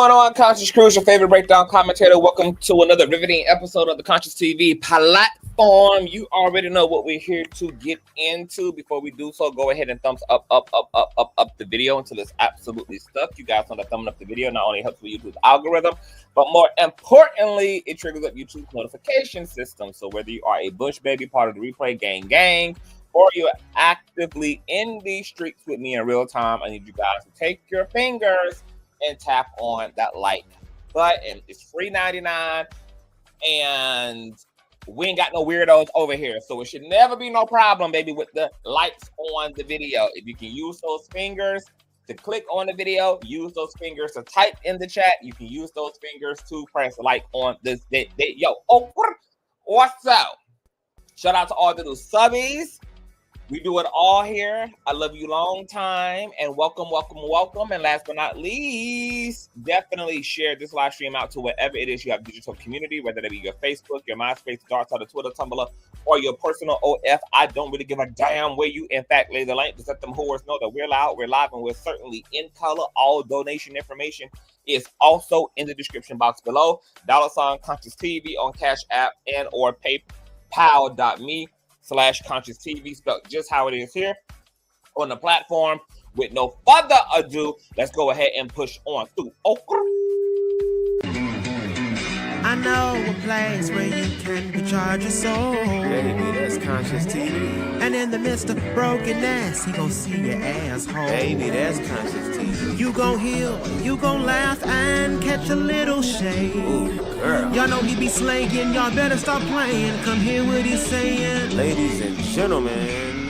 going on, Conscious Cruise, your favorite breakdown commentator? Welcome to another riveting episode of the Consciouztv platform. You already know what we're here to get into. Before we do so, go ahead and thumbs up the video until it's absolutely stuck. You guys know that thumbing up the video not only helps with YouTube's algorithm, but more importantly, it triggers up YouTube's notification system. So whether you are a Bush baby, part of the replay gang, or you're actively in the streets with me in real time, I need you guys to take your fingers and tap on that like button. It's free 99 and we ain't got no weirdos over here, so it should never be no problem, baby, with the likes on the video. If you can use those fingers to click on the video, use those fingers to type in the chat, you can use those fingers to press like on this video. What's up? Shout out to all the little subbies. We do it all here. I love you long time, and welcome. And last but not least, definitely share this live stream out to wherever it is you have digital community, whether that be your Facebook, your MySpace, Dark Side, Twitter, Tumblr, or your personal OF. I don't really give a damn where you, in fact, lay the link. Just let them whores know that we're loud, we're live, and we're certainly in color. All donation information is also in the description box below. $ Consciouztv on Cash App and or PayPal.me/Consciouztv, spelled just how it is here on the platform. With no further ado, let's go ahead and push on through. I know a place where you can recharge your soul. Baby, that's Consciouztv. And in the midst of brokenness, he gon' see your asshole. Baby, that's Consciouztv. You gon' heal, you gon' laugh and catch a little shade. Ooh, girl. Y'all know he be slaying, y'all better stop playing. Come hear what he's saying. Ladies and gentlemen.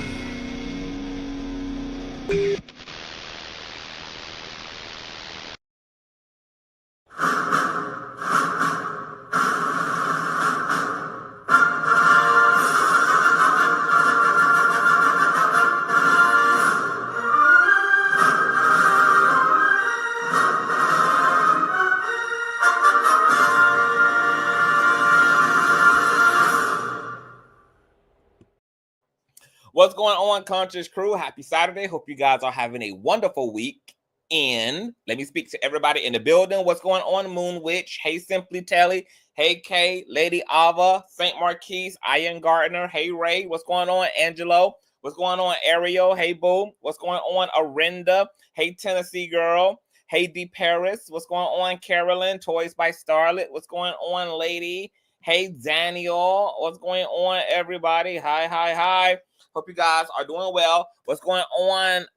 What's going on, Conscious Crew? Happy Saturday. Hope you guys are having a wonderful week. And let me speak to everybody in the building. What's going on, Moon Witch? Hey, Simply Telly. Hey, Kay, Lady Ava, St. Marquise, Ian Gardner. Hey, Ray. What's going on, Angelo? What's going on, Ariel? Hey, Boo. What's going on, Arinda? Hey, Tennessee Girl. Hey, D. Paris. What's going on, Carolyn? Toys by Starlet. What's going on, Lady? Hey, Daniel. What's going on, everybody? Hi. Hope you guys are doing well. What's going on,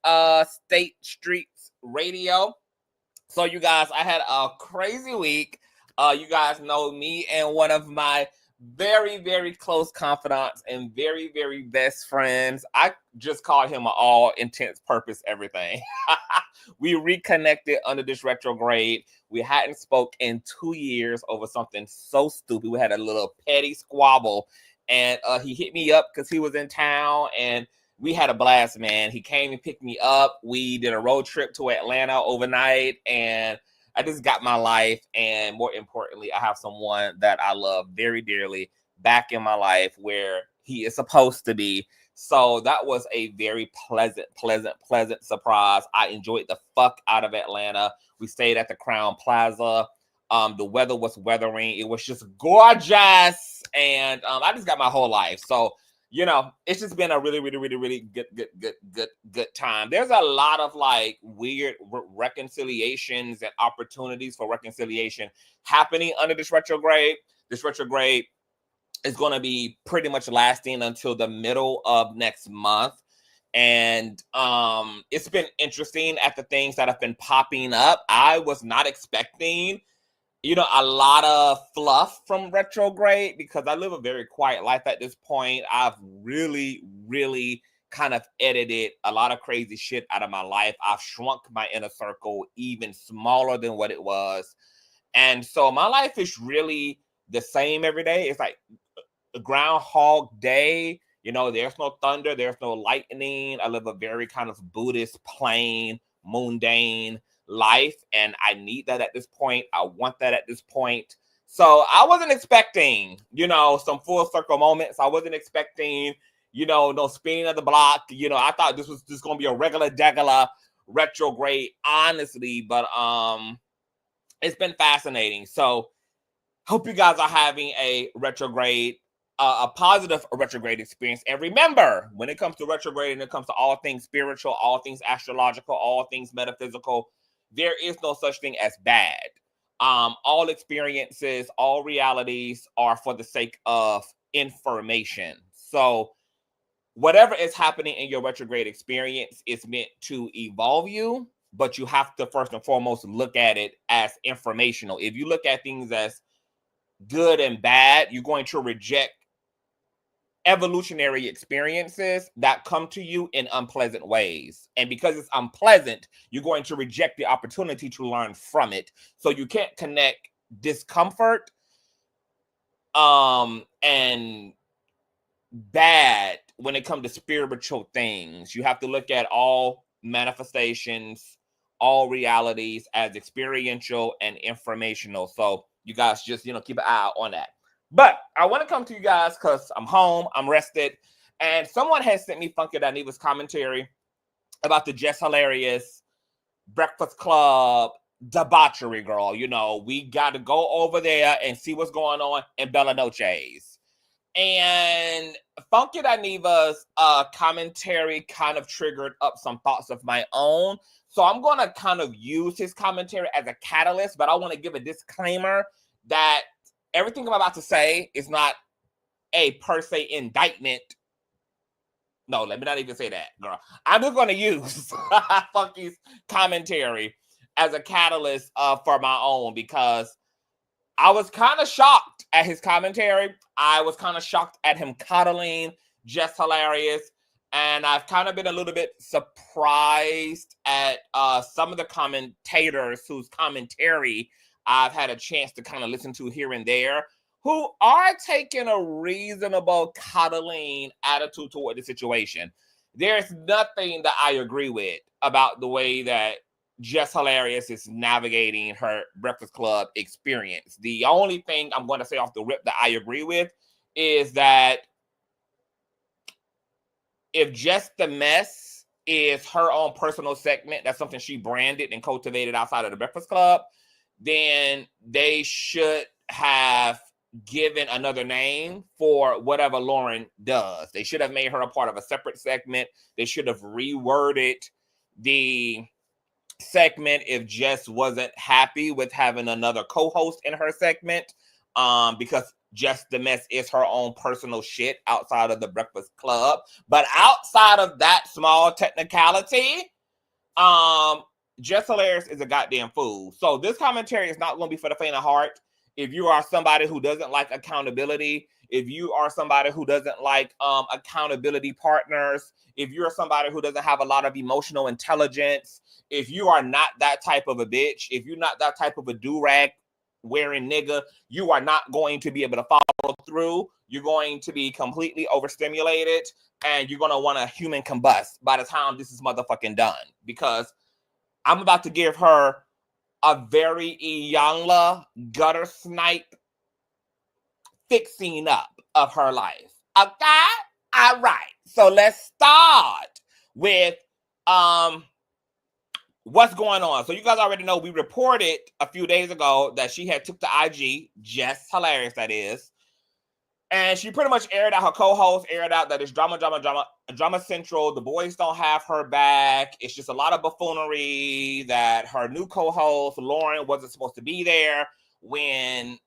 State Streets Radio? So you guys, I had a crazy week. You guys know me and one of my very, very close confidants and very, very best friends. I just called him an all intents purpose everything. We reconnected under this retrograde. We hadn't spoke in 2 years over something so stupid. We had a little petty squabble. And he hit me up because he was in town, and we had a blast, man. He came and picked me up. We did a road trip to Atlanta overnight, and I just got my life. And more importantly, I have someone that I love very dearly back in my life where he is supposed to be. So that was a very pleasant surprise. I enjoyed the fuck out of Atlanta. We stayed at the Crown Plaza. The weather was weathering. It was just gorgeous. And I just got my whole life. So, you know, it's just been a really good time. There's a lot of like weird reconciliations and opportunities for reconciliation happening under this retrograde. This retrograde is going to be pretty much lasting until the middle of next month. And it's been interesting at the things that have been popping up. I was not expecting a lot of fluff from retrograde because I live a very quiet life at this point. I've really kind of edited a lot of crazy shit out of my life. I've shrunk my inner circle even smaller than what it was. And so my life is really the same every day. It's like a Groundhog Day. There's no thunder. There's no lightning. I live a very kind of Buddhist, plain, mundane life, and I need that at this point. I want that at this point. So I wasn't expecting, some full circle moments. I wasn't expecting, no spinning of the block. I thought this was just going to be a regular retrograde, honestly. But it's been fascinating. So hope you guys are having a retrograde, a positive retrograde experience. And remember, when it comes to retrograde and it comes to all things spiritual, all things astrological, all things metaphysical, there is no such thing as bad. All experiences, all realities are for the sake of information. So whatever is happening in your retrograde experience is meant to evolve you, but you have to first and foremost look at it as informational. If you look at things as good and bad, you're going to reject evolutionary experiences that come to you in unpleasant ways. And because it's unpleasant, you're going to reject the opportunity to learn from it. So you can't connect discomfort and bad when it comes to spiritual things. You have to look at all manifestations, all realities as experiential and informational. So you guys just, keep an eye on that. But I want to come to you guys because I'm home, I'm rested, and someone has sent me Funky Daniva's commentary about the Jess Hilarious Breakfast Club debauchery, girl. We got to go over there and see what's going on in Bella Noche's. And Funky Daniva's commentary kind of triggered up some thoughts of my own. So I'm going to kind of use his commentary as a catalyst, but I want to give a disclaimer that everything I'm about to say is not a per se indictment. No, let me not even say that, girl. I'm just going to use Funky's commentary as a catalyst for my own, because I was kind of shocked at his commentary. I was kind of shocked at him coddling Jess Hilarious. And I've kind of been a little bit surprised at some of the commentators whose commentary I've had a chance to kind of listen to here and there, who are taking a reasonable coddling attitude toward the situation. There's nothing that I agree with about the way that Jess Hilarious is navigating her Breakfast Club experience. The only thing I'm going to say off the rip that I agree with is that if Just the Mess is her own personal segment, that's something she branded and cultivated outside of the Breakfast Club, then they should have given another name for whatever Lauren does. They should have made her a part of a separate segment. They should have reworded the segment if Jess wasn't happy with having another co-host in her segment, because Just the Mess is her own personal shit outside of the Breakfast Club. But outside of that small technicality, Jess Hilarious is a goddamn fool. So this commentary is not going to be for the faint of heart. If you are somebody who doesn't like accountability, if you are somebody who doesn't like accountability partners, if you're somebody who doesn't have a lot of emotional intelligence, if you are not that type of a bitch, if you're not that type of a do-rag wearing nigga, you are not going to be able to follow through. You're going to be completely overstimulated, and you're going to want to human combust by the time this is motherfucking done, because I'm about to give her a very Iyanla gutter snipe fixing up of her life. Okay? All right. So let's start with what's going on. So you guys already know we reported a few days ago that she had took to IG, Jess Hilarious that is, and she pretty much aired out her co-host, aired out that it's drama central. The boys don't have her back. It's just a lot of buffoonery that her new co-host, Lauren, wasn't supposed to be there when,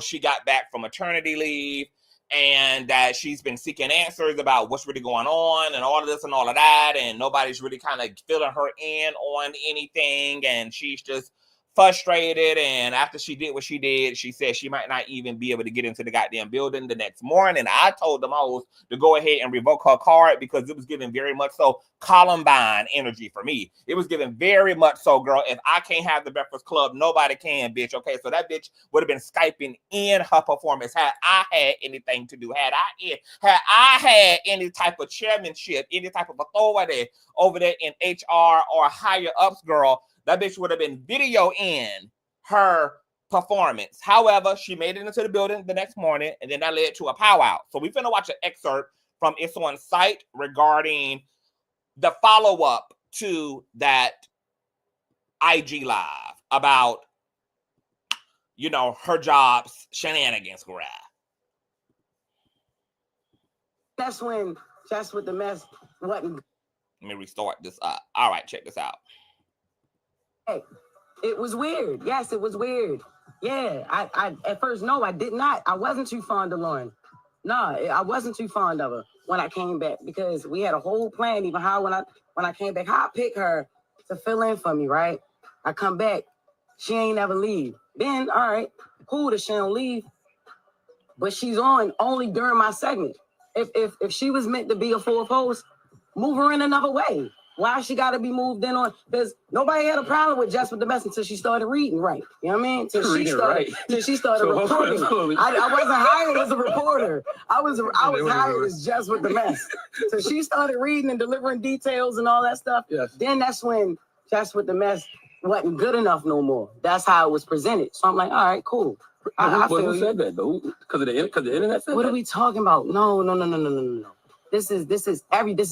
she got back from maternity leave, and that she's been seeking answers about what's really going on and all of this and all of that, and nobody's really kind of filling her in on anything, and she's just frustrated. And after she did what she did, she said she might not even be able to get into the goddamn building the next morning. I told them hoes to go ahead and revoke her card, because it was giving very much so Columbine energy for me. It was giving very much so, girl, if I can't have the Breakfast Club, nobody can, bitch. Okay, so that bitch would have been Skyping in her performance had I had anything to do, had I had any type of chairmanship, any type of authority over there in HR or higher ups, girl. That bitch would have been video in her performance. However, she made it into the building the next morning, and then that led to a powwow. So we finna watch an excerpt from It's On Site regarding the follow-up to that IG live about her job's shenanigans graph. That's when Jess with the mess wasn't. Let me restart this up. All right, check this out. Hey, it was weird. Yes, it was weird. Yeah, I at first, no, I did not. I wasn't too fond of Lauren. No, I wasn't too fond of her when I came back because we had a whole plan. Even how when I came back, how I pick her to fill in for me, right? I come back, she ain't never leave. Then, all right, cool that she don't leave, but she's on only during my segment. If she was meant to be a fourth host, move her in another way. Why she got to be moved in on? Because nobody had a problem with Jess with the mess until she started reading right. You know what I mean? Till she started reporting. I wasn't hired as a reporter. I was hired as Jess with the mess. So she started reading and delivering details and all that stuff. Yes. Then that's when Jess with the mess wasn't good enough no more. That's how it was presented. So I'm like, all right, cool. Who said that though? Because the internet said what that? are we talking about? No. This is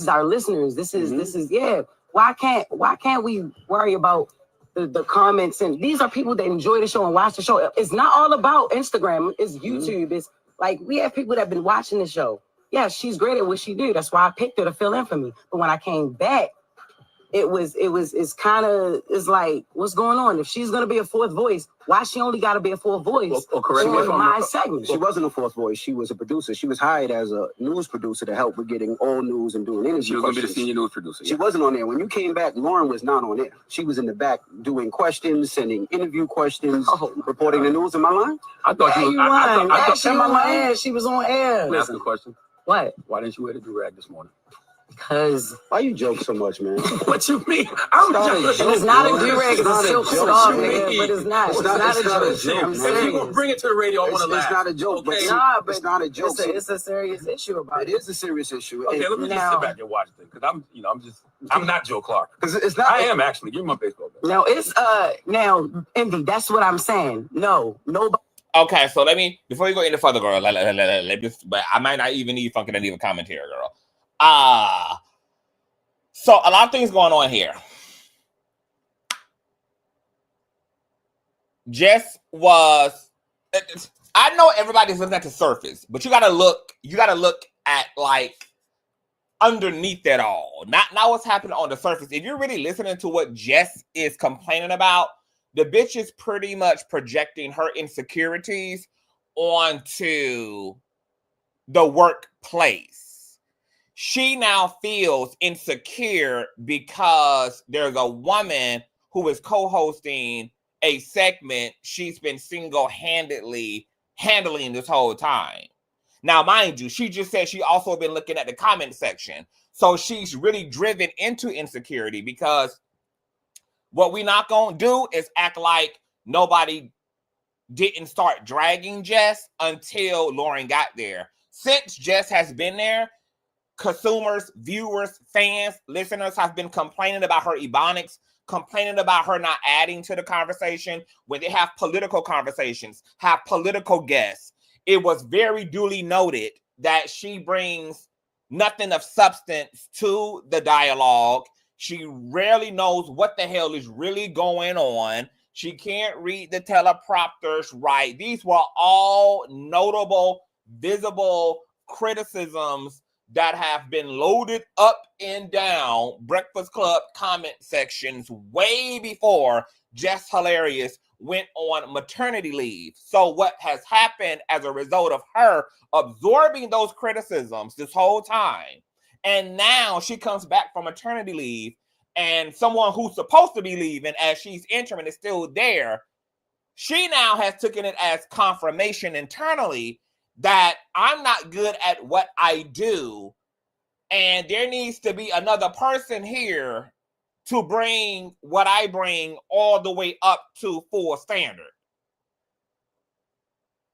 our listeners. This is yeah. Why can't we worry about the comments? And these are people that enjoy the show and watch the show. It's not all about Instagram. It's YouTube. It's like we have people that have been watching the show. Yeah, she's great at what she do. That's why I picked her to fill in for me. But when I came back, it's like, what's going on? If she's gonna be a fourth voice, why she only gotta be a fourth voice? Correct me if I'm wrong. Segment. She wasn't a fourth voice. She was a producer. She was hired as a news producer to help with getting all news and doing interviews. She was gonna be the senior news producer. She wasn't on there. When you came back, Lauren was not on there. She was in the back doing questions, sending interview questions, reporting the news. Am I lying? I thought she was. I thought she was on air. She was on air. Let me ask you a question. What? Why didn't you wear the do-rag this morning? Because why you joke so much, man? What you mean? It's not a do-rag. It's a silk scarf, nigga. But it's not. It's not a joke. I'm serious. If you gonna bring it to the radio, I want to laugh. It's not a joke. Okay. But it's not a joke. It's a serious issue about it. It is a serious issue. Okay, let me just sit back and watch it because I'm not Joe Clark. Because it's not. I am actually. Give me my baseball bat. No, it's now, Envy. That's what I'm saying. No, nobody. Okay, so before you go any further, girl, let me, but I might not even need fucking leave a commentary, girl. So a lot of things going on here. Jess was, I know everybody's looking at the surface, but you gotta look at like underneath it all. Not what's happening on the surface. If you're really listening to what Jess is complaining about, the bitch is pretty much projecting her insecurities onto the workplace. She now feels insecure because there's a woman who is co-hosting a segment she's been single-handedly handling this whole time. Now, mind you, she just said she also been looking at the comment section. So she's really driven into insecurity because what we not going to do is act like nobody didn't start dragging Jess until Lauren got there. Since Jess has been there, consumers, viewers, fans, listeners have been complaining about her ebonics, complaining about her not adding to the conversation when they have political conversations, have political guests. It was very duly noted that she brings nothing of substance to the dialogue. She rarely knows what the hell is really going on. She can't read the teleprompters right. These were all notable, visible criticisms that have been loaded up and down Breakfast Club comment sections way before Jess Hilarious went on maternity leave. So what has happened as a result of her absorbing those criticisms this whole time, and now she comes back from maternity leave, and someone who's supposed to be leaving as she's entering is still there, she now has taken it as confirmation internally that I'm not good at what I do, and there needs to be another person here to bring what I bring all the way up to full standard.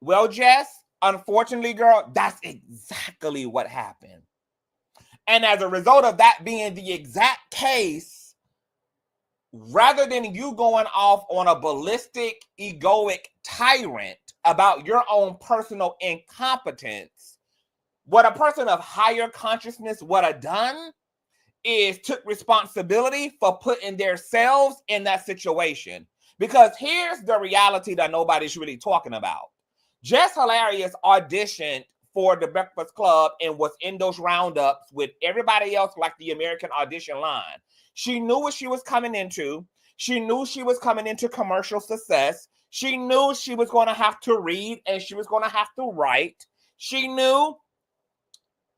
Well, Jess, unfortunately, girl, that's exactly what happened. And as a result of that being the exact case, rather than you going off on a ballistic, egoic tyrant about your own personal incompetence, what a person of higher consciousness would have done is took responsibility for putting themselves in that situation. Because here's the reality that nobody's really talking about. Jess Hilarious auditioned for the Breakfast Club and was in those roundups with everybody else, like the American audition line. She knew what she was coming into. She knew she was coming into commercial success. She knew she was going to have to read and she was going to have to write. She knew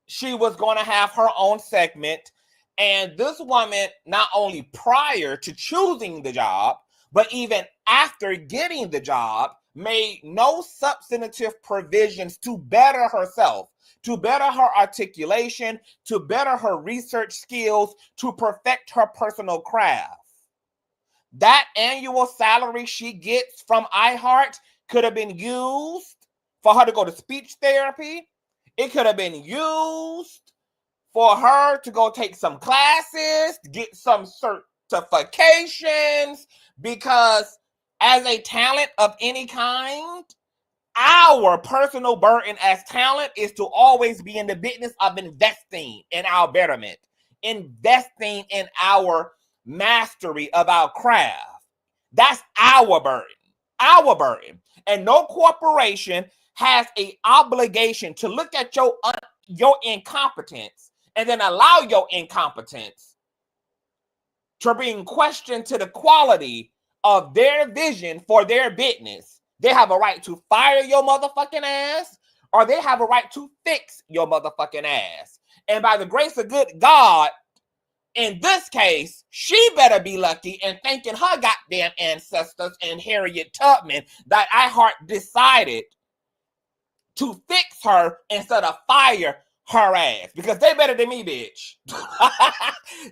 she was going to have her own segment. And this woman, not only prior to choosing the job, but even after getting the job, made no substantive provisions to better herself, to better her articulation, to better her research skills, to perfect her personal craft. That annual salary she gets from iHeart could have been used for her to go to speech therapy. It could have been used for her to go take some classes, get some certifications, because as a talent of any kind, our personal burden as talent is to always be in the business of investing in our betterment, investing in our mastery of our craft. That's our burden. And no corporation has an obligation to look at your incompetence and then allow your incompetence to bring question to the quality of their vision for their business. They have a right to fire your motherfucking ass, or they have a right to fix your motherfucking ass. And by the grace of good God, in this case, she better be lucky and thanking her goddamn ancestors and Harriet Tubman that iHeart decided to fix her instead of fire her ass, because they better than me, bitch.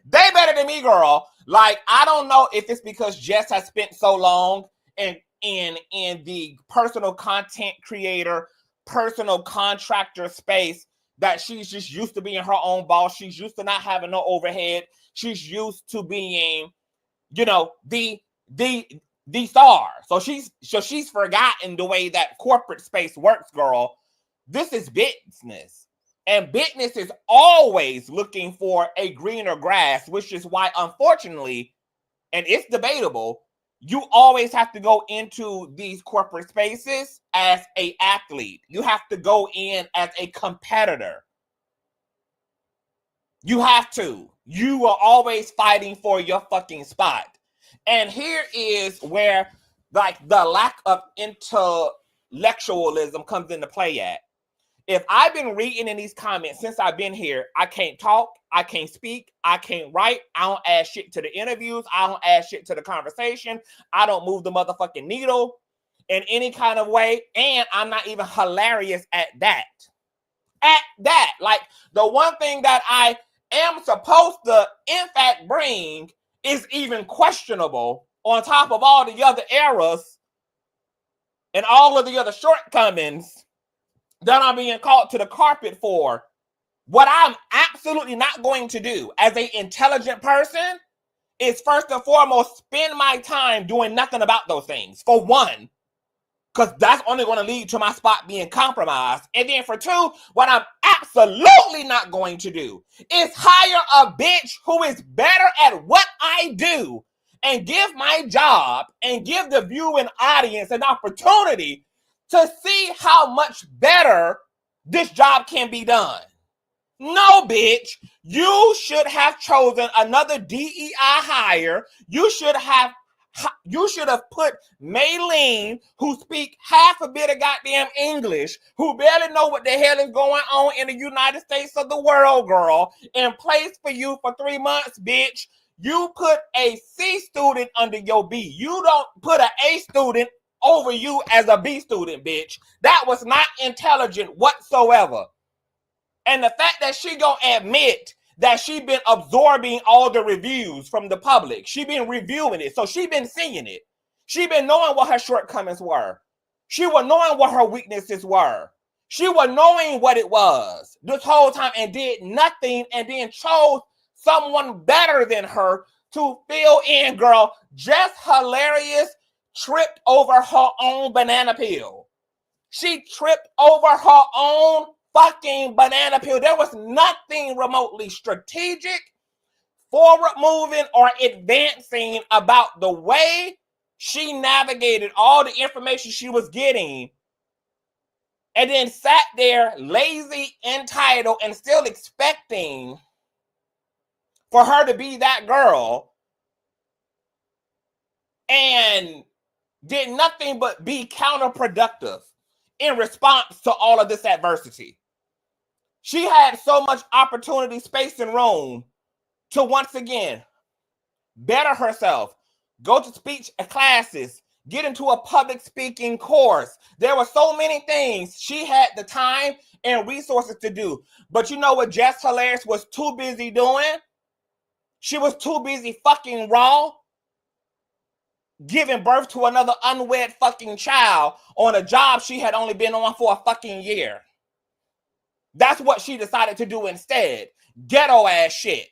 They better than me, girl. Like, I don't know if it's because Jess has spent so long in the personal content creator, personal contractor space that she's just used to being her own boss. She's used to not having no overhead. She's used to being, you know, the star. So she's forgotten the way that corporate space works, girl. This is business. And business is always looking for a greener grass, which is why, unfortunately, and it's debatable, you always have to go into these corporate spaces as an athlete. You have to go in as a competitor. You have to. You are always fighting for your fucking spot. And here is where, like, the lack of intellectualism comes into play at. If I've been reading in these comments since I've been here, I can't talk, I can't speak, I can't write, I don't add shit to the interviews, I don't add shit to the conversation, I don't move the motherfucking needle in any kind of way, and I'm not even hilarious at that. Like, the one thing that I am supposed to, in fact, bring is even questionable on top of all the other errors and all of the other shortcomings that I'm being called to the carpet for. What I'm absolutely not going to do as an intelligent person is, first and foremost, spend my time doing nothing about those things. For one, because that's only going to lead to my spot being compromised. And then for two, what I'm absolutely not going to do is hire a bitch who is better at what I do and give my job and give the viewing audience an opportunity to see how much better this job can be done. No, bitch. You should have chosen another DEI hire. You should have put Maylene, who speak half a bit of goddamn English, who barely know what the hell is going on in the United States of the world, girl, in place for you for 3 months, bitch. You put a C student under your B. You don't put an A student over you as a B student, bitch. That was not intelligent whatsoever. And the fact that she gonna admit that she been absorbing all the reviews from the public. She been reviewing it. So she been seeing it. She been knowing what her shortcomings were. She was knowing what her weaknesses were. She was knowing what it was this whole time and did nothing, and then chose someone better than her to fill in, girl. Jess Hilarious tripped over her own banana peel. She tripped over her own fucking banana peel. There was nothing remotely strategic, forward moving, or advancing about the way she navigated all the information she was getting and then sat there lazy, entitled, and still expecting for her to be that girl and did nothing but be counterproductive in response to all of this adversity. She had so much opportunity, space, and room to once again better herself, go to speech classes, get into a public speaking course. There were so many things she had the time and resources to do. But you know what Jess Hilarious was too busy doing? She was too busy fucking raw, giving birth to another unwed fucking child on a job she had only been on for a fucking year. That's what she decided to do instead. Ghetto ass shit.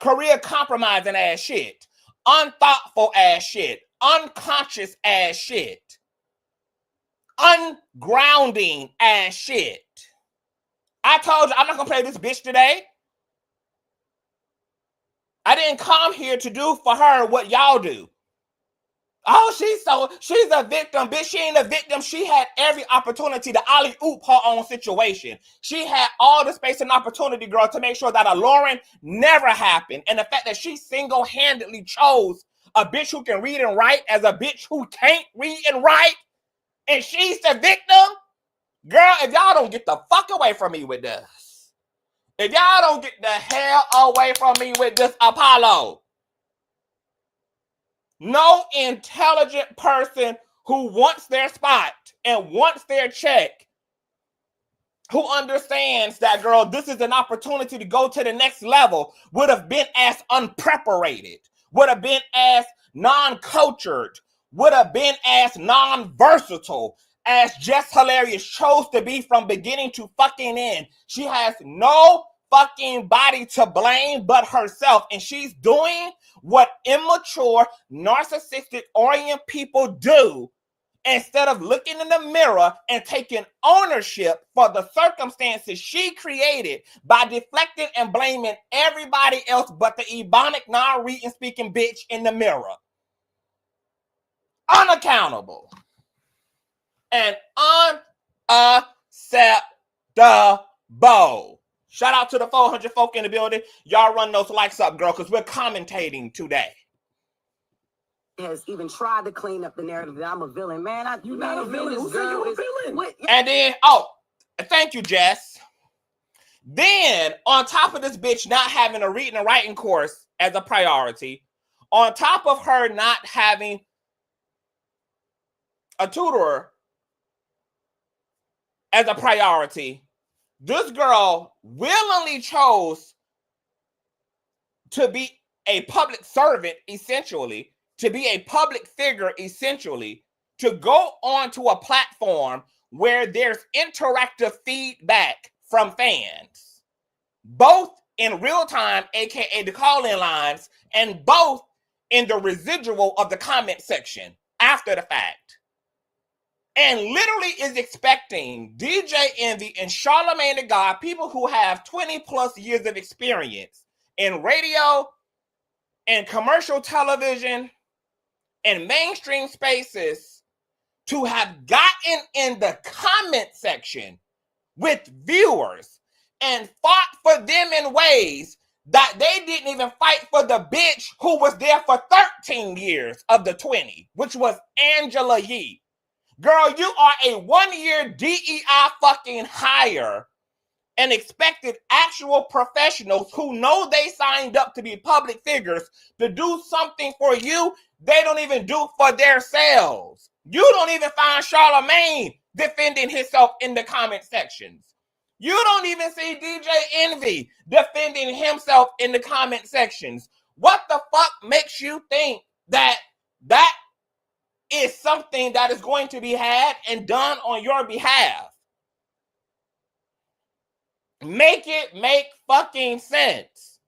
Career compromising ass shit. Unthoughtful ass shit. Unconscious ass shit. Ungrounding ass shit. I told you I'm not gonna play this bitch today. I didn't come here to do for her what y'all do. Oh, she's a victim, bitch. She ain't a victim. She had every opportunity to alley-oop her own situation. She had all the space and opportunity, girl, to make sure that a Lauren never happened. And the fact that she single-handedly chose a bitch who can read and write as a bitch who can't read and write, and she's the victim, girl, if y'all don't get the fuck away from me with this, if y'all don't get the hell away from me with this Apollo, no intelligent person who wants their spot and wants their check, who understands that, girl, this is an opportunity to go to the next level, would have been as unpreparated, would have been as non-cultured, would have been as non-versatile as Jess Hilarious chose to be from beginning to fucking end. She has no fucking body to blame but herself, and she's doing what immature, narcissistic orient people do instead of looking in the mirror and taking ownership for the circumstances she created by deflecting and blaming everybody else but the ebonic, non-reading, speaking bitch in the mirror. Unaccountable and unacceptable. Shout out to the 400 folk in the building. Y'all run those likes up, girl, because we're commentating today. Has even tried to clean up the narrative that I'm a villain. Man, you're not a villain. Who said you a villain? What? And then, thank you, Jess. Then, on top of this bitch not having a reading and writing course as a priority, on top of her not having a tutor as a priority, this girl willingly chose to be a public servant, essentially, to be a public figure, essentially, to go onto a platform where there's interactive feedback from fans, both in real time, aka the call-in lines, and both in the residual of the comment section after the fact. And literally is expecting DJ Envy and Charlamagne the God, people who have 20 plus years of experience in radio and commercial television and mainstream spaces, to have gotten in the comment section with viewers and fought for them in ways that they didn't even fight for the bitch who was there for 13 years of the 20, which was Angela Yee. Girl, you are a 1-year DEI fucking hire and expected actual professionals who know they signed up to be public figures to do something for you they don't even do for themselves. You don't even find Charlamagne defending himself in the comment sections. You don't even see DJ Envy defending himself in the comment sections. What the fuck makes you think that that is something that is going to be had and done on your behalf? Make it make fucking sense.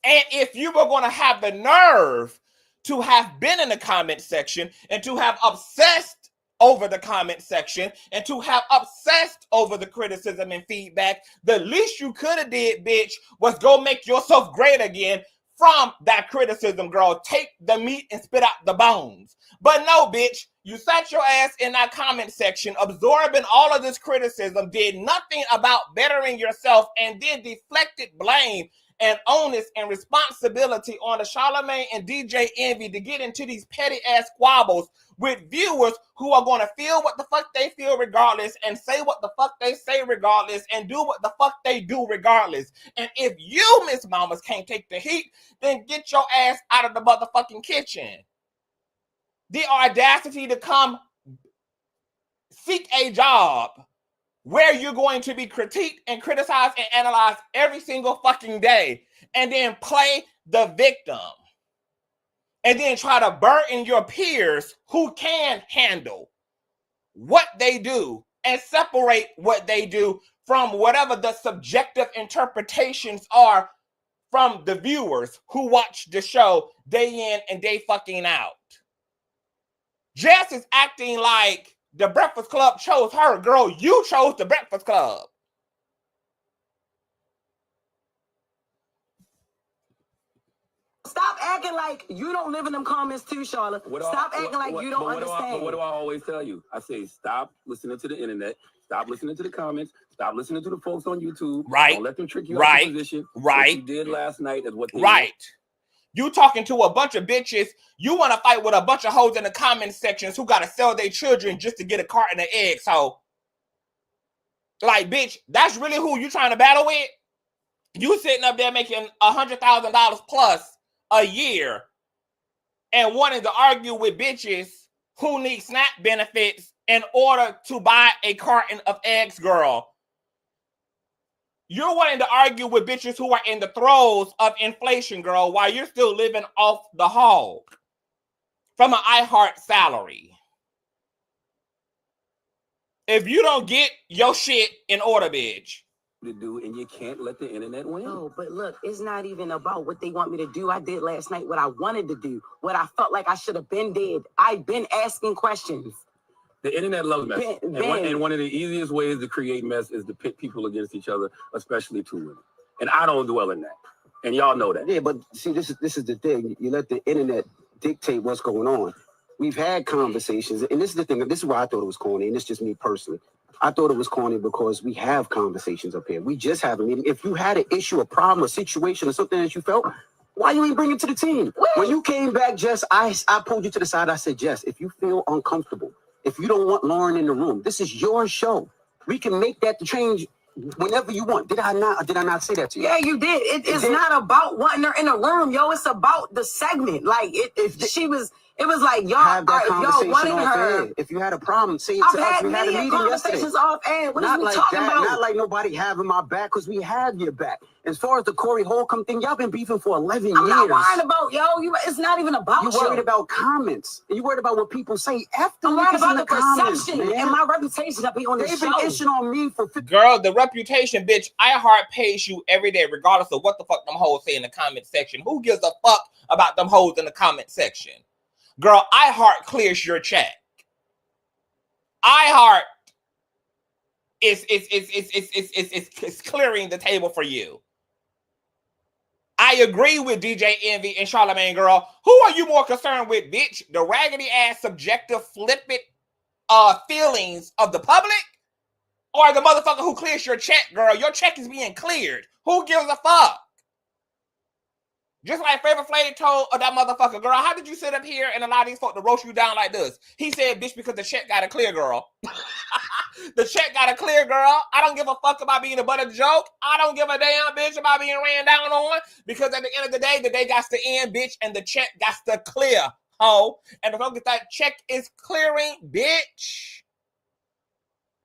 And if you were going to have the nerve to have been in the comment section and to have obsessed over the comment section and to have obsessed over the criticism and feedback, the least you could have did, bitch, was go make yourself great again. from that criticism, girl. Take the meat and spit out the bones. But no, bitch, you sat your ass in that comment section, absorbing all of this criticism, did nothing about bettering yourself, and then deflected blame and onus and responsibility on the Charlamagne and DJ Envy to get into these petty ass squabbles with viewers who are going to feel what the fuck they feel regardless, and say what the fuck they say regardless, and do what the fuck they do regardless. And if you, Miss Mamas, can't take the heat, then get your ass out of the motherfucking kitchen. The audacity to come seek a job where you're going to be critiqued and criticized and analyzed every single fucking day, and then play the victim, and then try to burden your peers who can handle what they do and separate what they do from whatever the subjective interpretations are from the viewers who watch the show day in and day fucking out. Jess is acting like the Breakfast Club chose her. Girl, you chose the Breakfast Club. Stop acting like you don't live in them comments too, Charlotte. Stop acting like you don't understand. What do I always tell you? I say, stop listening to the internet. Stop listening to the comments. Stop listening to the folks on YouTube. Right. Don't let them trick you out of position. Right. What you did last night is what they right. did. You talking to a bunch of bitches. You want to fight with a bunch of hoes in the comment sections who got to sell their children just to get a carton of eggs. So, like, bitch, that's really who you trying to battle with? You sitting up there making $100,000 plus a year and wanting to argue with bitches who need SNAP benefits in order to buy a carton of eggs, girl. You're wanting to argue with bitches who are in the throes of inflation, girl, while you're still living off the hog from an iHeart salary. If you don't get your shit in order, bitch. To do, and you can't let the internet win. No, but look, it's not even about what they want me to do. I did last night what I wanted to do, what I felt like I should have been did. I've been asking questions. The internet loves mess. And one of the easiest ways to create mess is to pit people against each other, especially two women. And I don't dwell in that. And y'all know that. Yeah, but see, this is the thing. You let the internet dictate what's going on. We've had conversations, and this is the thing. This is why I thought it was corny, and it's just me personally. I thought it was corny because we have conversations up here. We just have a meeting. If you had an issue, a problem, a situation, or something that you felt, why you ain't bring it to the team? When you came back, Jess, I pulled you to the side. I said, Jess, if you feel uncomfortable, if you don't want Lauren in the room, this is your show. We can make that the change whenever you want. Did I not say that to you? Yeah, you did. It's not about wanting her in the room, yo. It's about the segment. Like it was like y'all have that y'all wanted her. If you had a problem, say it I've to us. had We had a many meeting conversations yesterday. off air. What Not is we like talking that. about? Not like nobody having my back, because we have your back. As far as the Corey Holcomb thing, y'all been beefing for 11 years. I'm not worried about it's not even about you. Worried about comments. And you worried about what people say after. I'm worried about the comments, perception man. and my reputation to be on the They've show. been itching on me for 50. Girl, the reputation, bitch. iHeart pays you every day, regardless of what the fuck them hoes say in the comment section. Who gives a fuck about them hoes in the comment section? Girl, iHeart clears your check. iHeart is clearing the table for you. I agree with DJ Envy and Charlamagne, girl. Who are you more concerned with, bitch? The raggedy ass, subjective, flippant feelings of the public, or the motherfucker who clears your check, girl? Your check is being cleared. Who gives a fuck? Just like Flavor Flav told that motherfucker, girl, how did you sit up here and allow these folks to roast you down like this? He said, bitch, because the check got to clear, girl. The check got to clear, girl. I don't give a fuck about being the butt of the joke. I don't give a damn, bitch, about being ran down on. Because at the end of the day got to end, bitch, and the check got to clear, ho. And as long as that check is clearing, bitch,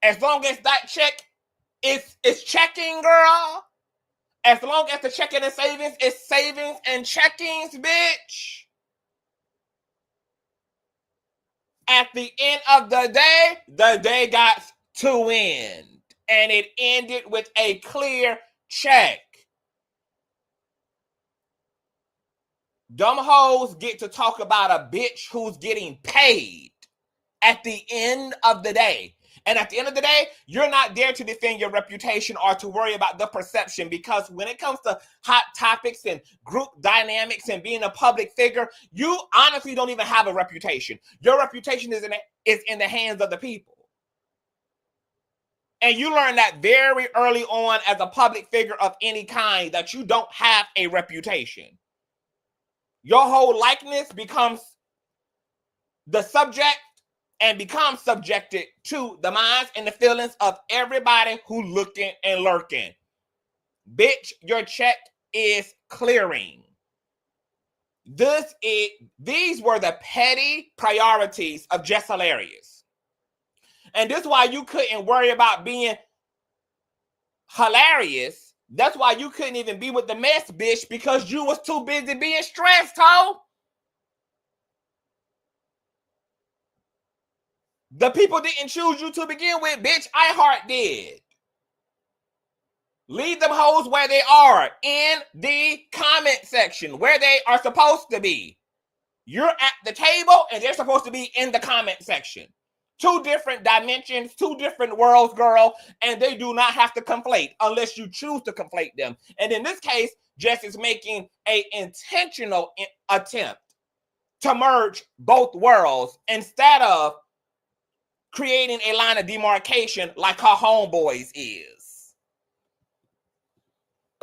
as long as that check is checking, girl, as long as the checking and savings is savings and checkings, bitch, at the end of the day got to end. And it ended with a clear check. Dumb hoes get to talk about a bitch who's getting paid at the end of the day. And at the end of the day, you're not there to defend your reputation or to worry about the perception, because when it comes to hot topics and group dynamics and being a public figure, you honestly don't even have a reputation. Your reputation is in the hands of the people. And you learn that very early on as a public figure of any kind, that you don't have a reputation. Your whole likeness becomes the subject and becomes subjected to the minds and the feelings of everybody who looking and lurking. Bitch, your check is clearing. These were the petty priorities of Jess Hilarious. And this is why you couldn't worry about being hilarious. That's why you couldn't even be with the mess, bitch, because you was too busy being stressed, ho. The people didn't choose you to begin with, bitch. iHeart did. Leave them hoes where they are, in the comment section, where they are supposed to be. You're at the table, and they're supposed to be in the comment section. Two different dimensions, two different worlds, girl, and they do not have to conflate unless you choose to conflate them. And in this case, Jess is making an intentional attempt to merge both worlds instead of creating a line of demarcation like her homeboys is.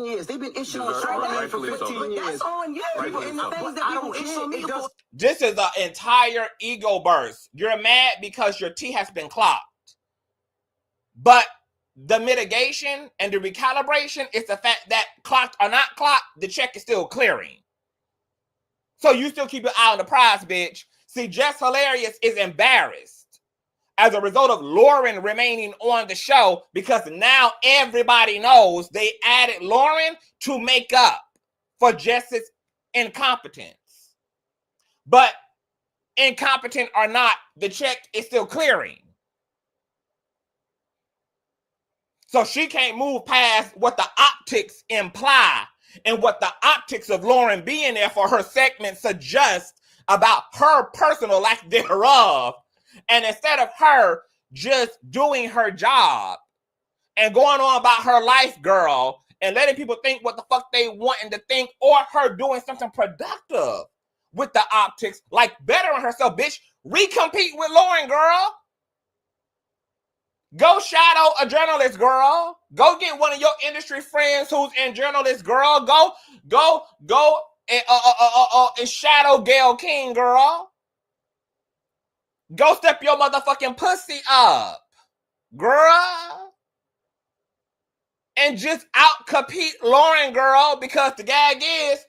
Years. They've been issuing a shout for 15 years. That's on you. And the things that people issue me for. This is an entire ego burst. You're mad because your T has been clocked. But the mitigation and the recalibration is the fact that clocked or not clocked, the check is still clearing. So you still keep your eye on the prize, bitch. See, Jess Hilarious is embarrassed as a result of Lauren remaining on the show, because now everybody knows they added Lauren to make up for Jess's incompetence. But incompetent or not, the check is still clearing. So she can't move past what the optics imply and what the optics of Lauren being there for her segment suggest about her personal lack thereof. And instead of her just doing her job and going on about her life, girl, and letting people think what the fuck they wanting to think, or her doing something productive with the optics, like bettering herself, bitch, recompete with Lauren, girl. Go shadow a journalist, girl. Go get one of your industry friends who's in journalist, girl. Go and shadow Gayle King, girl. Go step your motherfucking pussy up, girl. And just out-compete Lauren, girl, because the gag is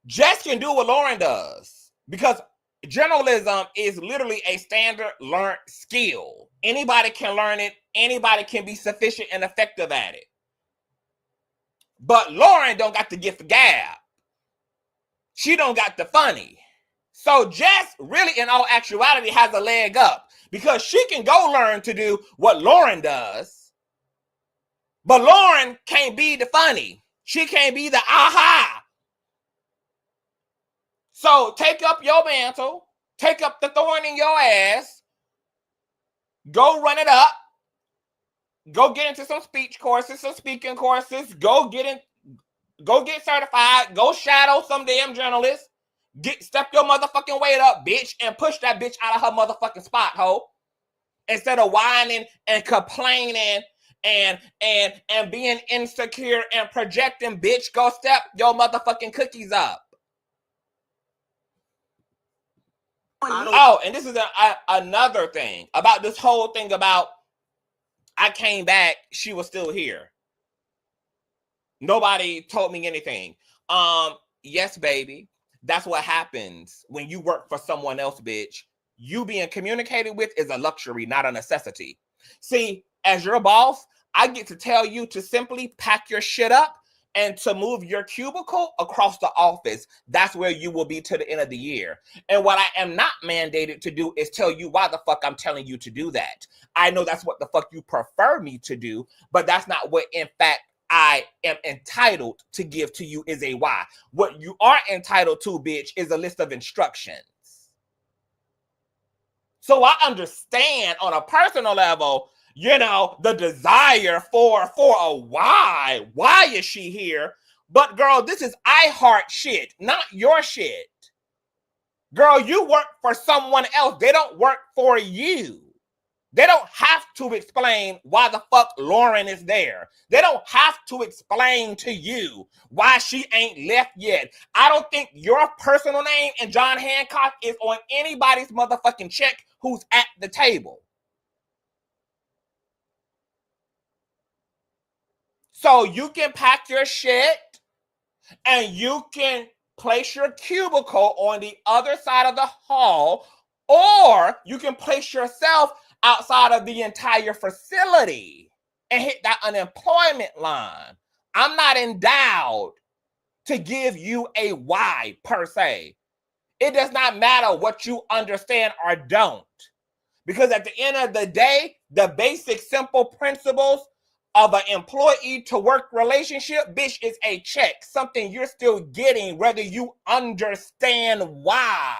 Jess can do what Lauren does, because journalism is literally a standard learned skill. Anybody can learn it. Anybody can be sufficient and effective at it. But Lauren don't got the gift of gab. She don't got the funny. So Jess really, in all actuality, has a leg up, because she can go learn to do what Lauren does. But Lauren can't be the funny. She can't be the aha. So take up your mantle, take up the thorn in your ass, go run it up, go get into some speech courses, some speaking courses, go get certified, go shadow some damn journalists. Step your motherfucking weight up, bitch, and push that bitch out of her motherfucking spot, ho. Instead of whining and complaining and being insecure and projecting, bitch, go step your motherfucking cookies up. Oh, and this is another thing about this whole thing about I came back, she was still here. Nobody told me anything. Yes, baby. That's what happens when you work for someone else, bitch. You being communicated with is a luxury, not a necessity. See, as your boss, I get to tell you to simply pack your shit up and to move your cubicle across the office. That's where you will be to the end of the year. And what I am not mandated to do is tell you why the fuck I'm telling you to do that. I know that's what the fuck you prefer me to do, but that's not what, in fact, I am entitled to give to you is a why. What you are entitled to, bitch, is a list of instructions. So I understand on a personal level, you know, the desire for a why. Why is she here? But girl, this is I heart shit, not your shit. Girl, you work for someone else. They don't work for you. They don't have to explain why the fuck Lauren is there. They don't have to explain to you why she ain't left yet. I don't think your personal name and John Hancock is on anybody's motherfucking check who's at the table. So you can pack your shit and you can place your cubicle on the other side of the hall, or you can place yourself outside of the entire facility and hit that unemployment line. I'm not endowed to give you a why per se. It does not matter what you understand or don't. Because at the end of the day, the basic simple principles of an employee to work relationship, bitch, is a check. Something you're still getting whether you understand why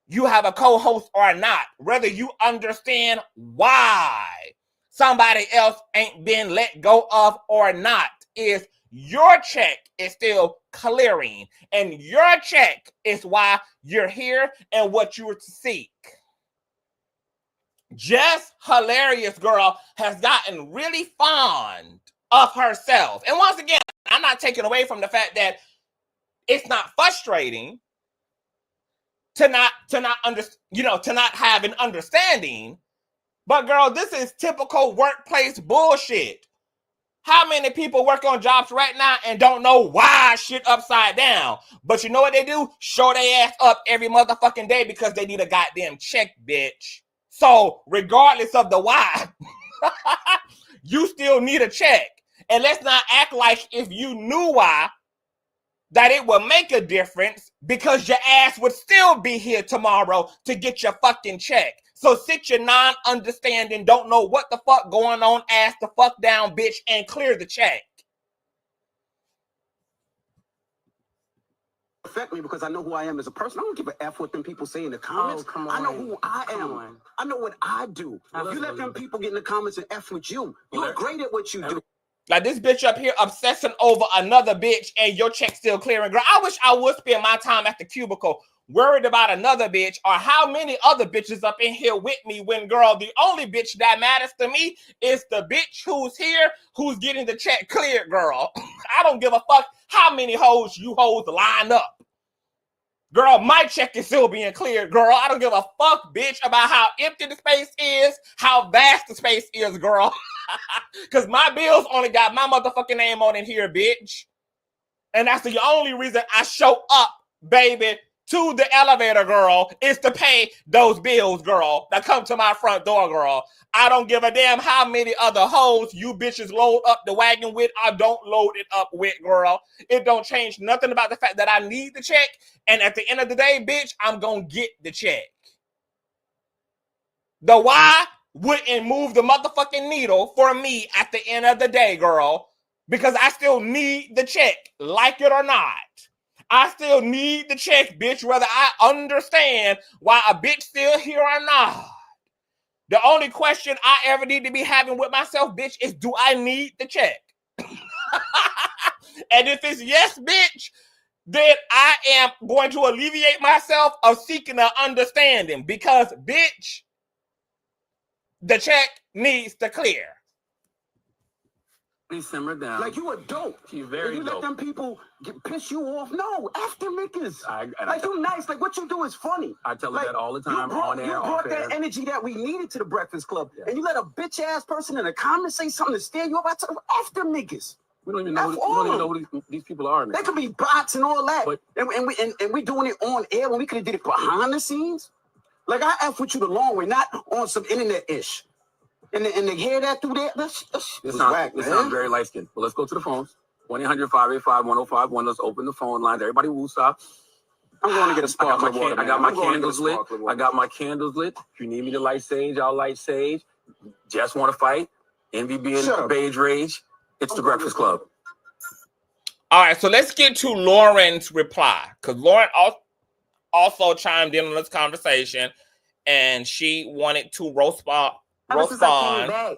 you have a co-host or not, whether you understand why somebody else ain't been let go of or not, is your check is still clearing, and your check is why you're here and what you were to seek. Jess Hilarious, girl, has gotten really fond of herself. And once again, I'm not taking away from the fact that it's not frustrating to not have an understanding. But girl, this is typical workplace bullshit. How many people work on jobs right now and don't know why shit upside down? But you know what they do? Show their ass up every motherfucking day because they need a goddamn check, bitch. So regardless of the why, you still need a check. And let's not act like if you knew why, that it would make a difference, because your ass would still be here tomorrow to get your fucking check. So sit your non-understanding, don't know what the fuck going on, ass the fuck down, bitch, and clear the check. Affect me because I know who I am as a person. I don't give a F what them people say in the comments. Oh, come on. I know who I am. I know what I do. If you let them people get in the comments and F with you, you're great at what you do. Like this bitch up here obsessing over another bitch and your check still clearing. Girl, I wish I would spend my time at the cubicle worried about another bitch or how many other bitches up in here with me when, girl, the only bitch that matters to me is the bitch who's here, who's getting the check cleared, girl. I don't give a fuck how many hoes you hoes line up. Girl, my check is still being cleared, girl. I don't give a fuck, bitch, about how empty the space is, how vast the space is, girl. Because my bills only got my motherfucking name on it here, bitch. And that's the only reason I show up, baby, to the elevator, girl, is to pay those bills, girl, that come to my front door, girl. I don't give a damn how many other hoes you bitches load up the wagon with. I don't load it up with, girl. It don't change nothing about the fact that I need the check. And at the end of the day, bitch, I'm going to get the check. The why wouldn't move the motherfucking needle for me at the end of the day, girl, because I still need the check, like it or not. I still need the check, bitch, whether I understand why a bitch still here or not. The only question I ever need to be having with myself, bitch, is do I need the check? And if it's yes, bitch, then I am going to alleviate myself of seeking an understanding because, bitch, the check needs to clear. Please simmer down. Like, you a dope. She's very you dope. let them people piss you off. No, after niggas. Like, you nice. Like, what you do is funny. I tell her that all the time. You brought that energy that we needed to the Breakfast Club. Yeah. And you let a bitch-ass person in the comments say something to steer you up. I tell them, after niggas. We don't even know who these people are. They could be bots and all that. But, and we doing it on air when we could have did it behind the scenes. Like, I F with you the long way, not on some internet-ish. And they hear that through there. This sounds very light-skinned. Well, let's go to the phones. 1-800-585-1051. Let's open the phone lines. Everybody will stop. I'm going to get a sparkling water. I got my candles lit. I got my candles lit. If you need me to light sage, I'll light sage. Just want to fight. Envy being beige rage. It's the Breakfast Club. All right, so let's get to Lauren's reply. Because Lauren also chimed in on this conversation. and she wanted to respond Ever since I came back.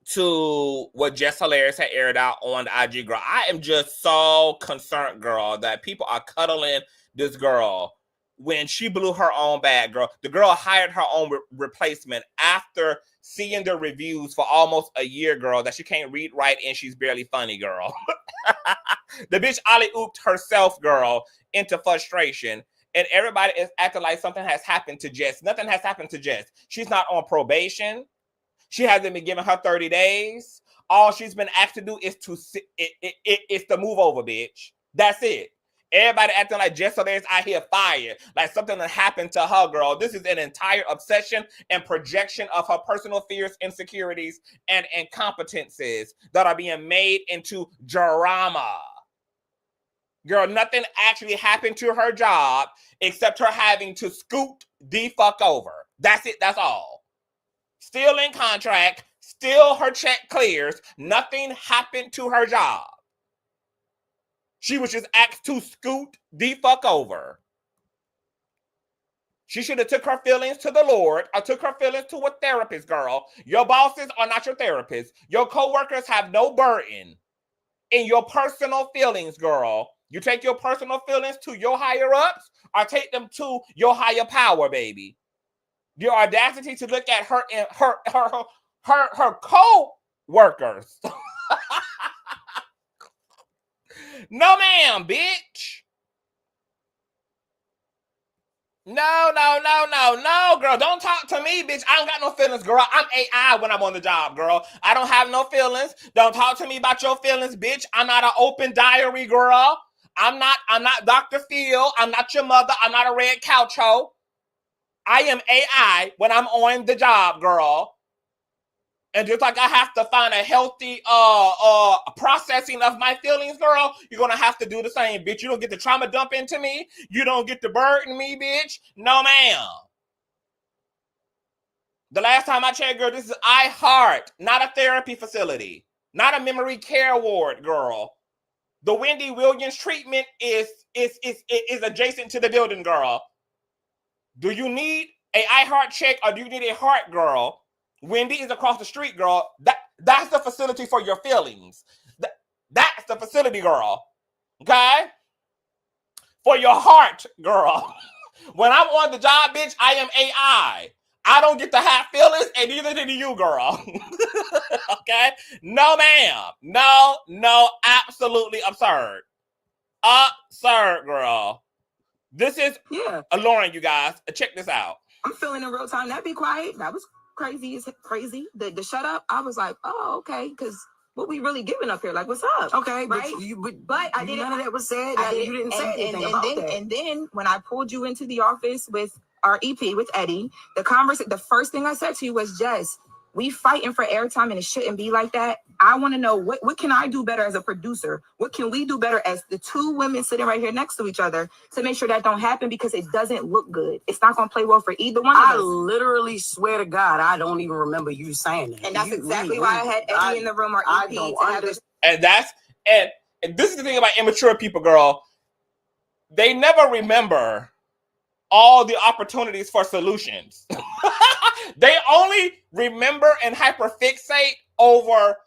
to what Jess Hilarious had aired out on the IG, girl. I am just so concerned, girl, that people are cuddling this girl when she blew her own bag, girl. The girl hired her own replacement after seeing the reviews for almost a year, girl, that she can't read, write, and she's barely funny, girl. The bitch alley-ooped herself, girl, into frustration. And everybody is acting like something has happened to Jess. Nothing has happened to Jess. She's not on probation. She hasn't been given her 30 days. All she's been asked to do is to move over, bitch. That's it. Everybody acting like Jess Hilarious out here fired, like something that happened to her, girl. This is an entire obsession and projection of her personal fears, insecurities, and incompetences that are being made into drama. Girl, nothing actually happened to her job except her having to scoot the fuck over. That's it. That's all. Still in contract. Still her check clears. Nothing happened to her job. She was just asked to scoot the fuck over. She should have took her feelings to the Lord or took her feelings to a therapist, girl. Your bosses are not your therapists. Your coworkers have no burden in your personal feelings, girl. You take your personal feelings to your higher ups or take them to your higher power, baby. Your audacity to look at her and her co-workers. No, ma'am, bitch. No, girl. Don't talk to me, bitch. I don't got no feelings, girl. I'm AI when I'm on the job, girl. I don't have no feelings. Don't talk to me about your feelings, bitch. I'm not an open diary, girl. I'm not Dr. Phil. I'm not your mother. I'm not a red couch hoe. I am AI when I'm on the job, girl. And just like I have to find a healthy processing of my feelings, girl, you're going to have to do the same, bitch. You don't get to trauma dump into me. You don't get to burden me, bitch. No, ma'am. The last time I checked, girl, this is iHeart, not a therapy facility, not a memory care ward, girl. The Wendy Williams treatment is adjacent to the building, girl. Do you need a iHeart check or do you need a heart, girl? Wendy is across the street, girl. That's the facility for your feelings. That's the facility, girl. Okay? For your heart, girl. When I'm on the job, bitch, I am AI. I don't get to have feelings, and neither do you, girl. Okay? No, ma'am. No, absolutely absurd. Absurd, girl. This is Lauren, you guys. Check this out. I'm feeling in real time. That be quiet. That was crazy. Is crazy. The shut up. I was like, oh, okay, because what we really giving up here? Like, what's up? Okay, right? But I didn't. None of that was said. You didn't say anything about that. And then when I pulled you into the office with our EP with Eddie, the first thing I said to you was, Jess, we fighting for airtime and it shouldn't be like that. I want to know what can I do better as a producer? What can we do better as the two women sitting right here next to each other to make sure that don't happen, because it doesn't look good. It's not going to play well for either one of us. I literally swear to God, I don't even remember you saying that. And that's exactly why I had Eddie in the room or EP to have this. And this is the thing about immature people, girl. They never remember all the opportunities for solutions. They only remember and hyperfixate over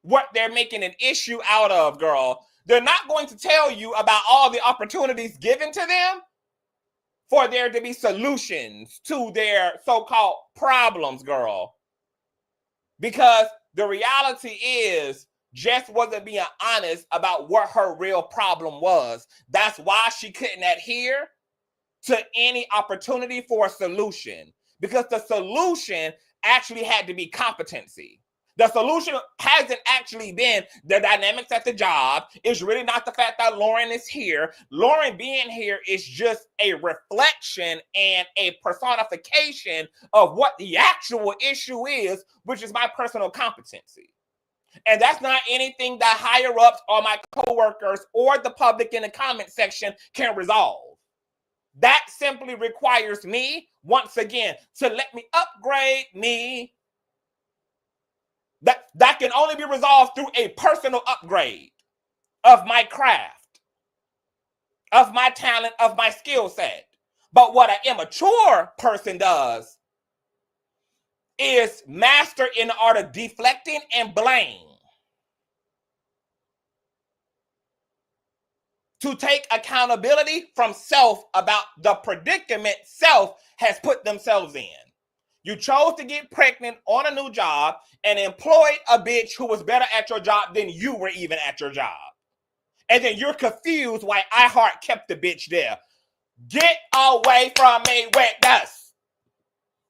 what they're making an issue out of, girl. They're not going to tell you about all the opportunities given to them for there to be solutions to their so-called problems, girl. Because the reality is, Jess wasn't being honest about what her real problem was. That's why she couldn't adhere to any opportunity for a solution. Because the solution actually had to be competency. The solution hasn't actually been the dynamics at the job. It's really not the fact that Lauren is here. Lauren being here is just a reflection and a personification of what the actual issue is, which is my personal competency. And that's not anything that higher ups or my coworkers or the public in the comment section can resolve. That simply requires me, once again, to let me upgrade me. That can only be resolved through a personal upgrade of my craft, of my talent, of my skill set. But what an immature person does is master in the art of deflecting and blame. To take accountability from self about the predicament self has put themselves in. You chose to get pregnant on a new job and employed a bitch who was better at your job than you were even at your job. And then you're confused why iHeart kept the bitch there. Get away from me with this.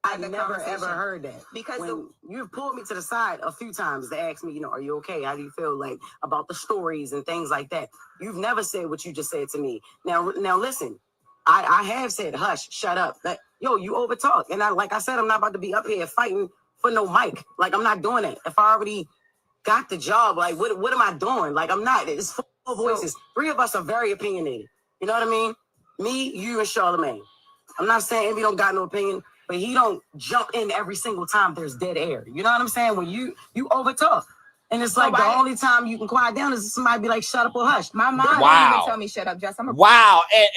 I never ever heard that. Because you've pulled me to the side a few times to ask me, you know, are you okay? How do you feel like about the stories and things like that? You've never said what you just said to me. Now listen, I have said, hush, shut up. That, yo, you overtalk. And like I said, I'm not about to be up here fighting for no mic. Like, I'm not doing it. If I already got the job, like, what am I doing? Like, I'm not. It's four voices. Three of us are very opinionated. You know what I mean? Me, you, and Charlamagne. I'm not saying Envy don't got no opinion, but he don't jump in every single time there's dead air. You know what I'm saying? When you overtalk. And it's like the only time you can quiet down is somebody be like, shut up or hush. My mom don't even tell me shut up, Jess. Wow. And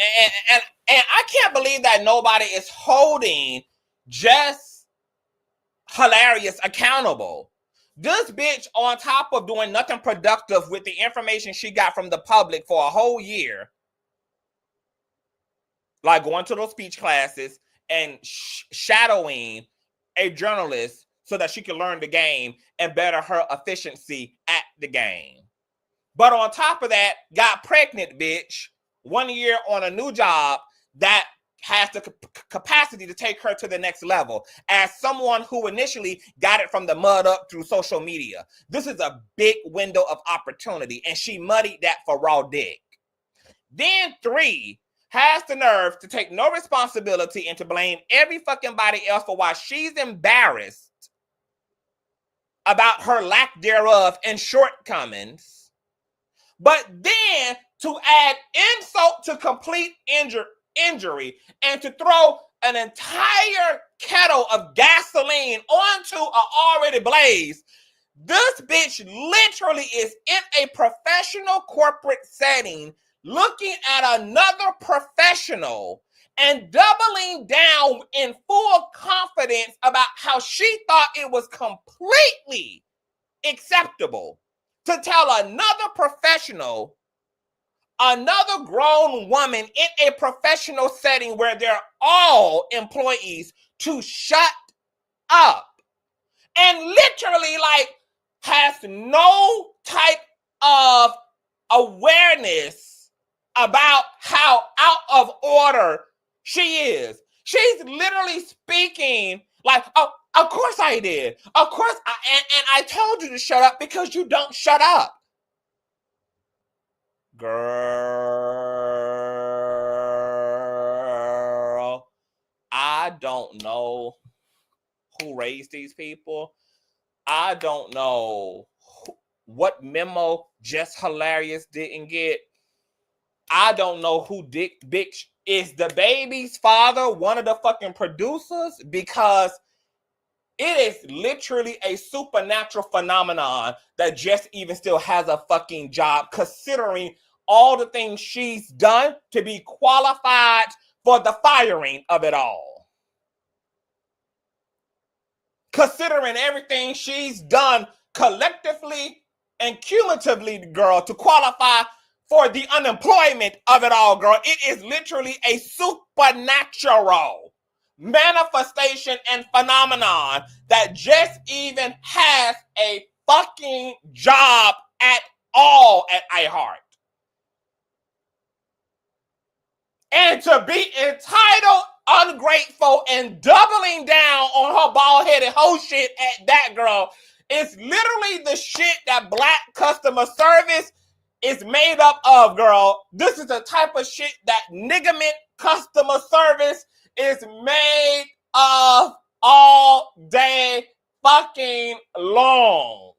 I can't believe that nobody is holding Jess Hilarious accountable. This bitch, on top of doing nothing productive with the information she got from the public for a whole year, like going to those speech classes and shadowing a journalist so that she can learn the game and better her efficiency at the game. But on top of that, got pregnant, bitch, 1 year on a new job that has the capacity to take her to the next level as someone who initially got it from the mud up through social media. This is a big window of opportunity, and she muddied that for raw dick. Then 3, has the nerve to take no responsibility and to blame every fucking body else for why she's embarrassed about her lack thereof and shortcomings. But then to add insult to complete injury and to throw an entire kettle of gasoline onto an already blaze, this bitch literally is in a professional corporate setting looking at another professional and doubling down in full confidence about how she thought it was completely acceptable to tell another professional, another grown woman in a professional setting where they're all employees, to shut up. And literally, like, has no type of awareness about how out of order she is. She's literally speaking like, oh, of course I did. Of course, and I told you to shut up because you don't shut up. Girl, I don't know who raised these people. I don't know what memo Jess Hilarious didn't get. I don't know who bitch is the baby's father, one of the fucking producers, because it is literally a supernatural phenomenon that Jess even still has a fucking job, considering all the things she's done to be qualified for the firing of it all. Considering everything she's done collectively and cumulatively, girl, to qualify for the unemployment of it all, girl. It is literally a supernatural manifestation and phenomenon that just even has a fucking job at all at iHeart. And to be entitled, ungrateful, and doubling down on her bald-headed hoe shit at that, girl, is literally the shit that Black customer service is made up of, girl. This is the type of shit that niggerment customer service is made of all day fucking long.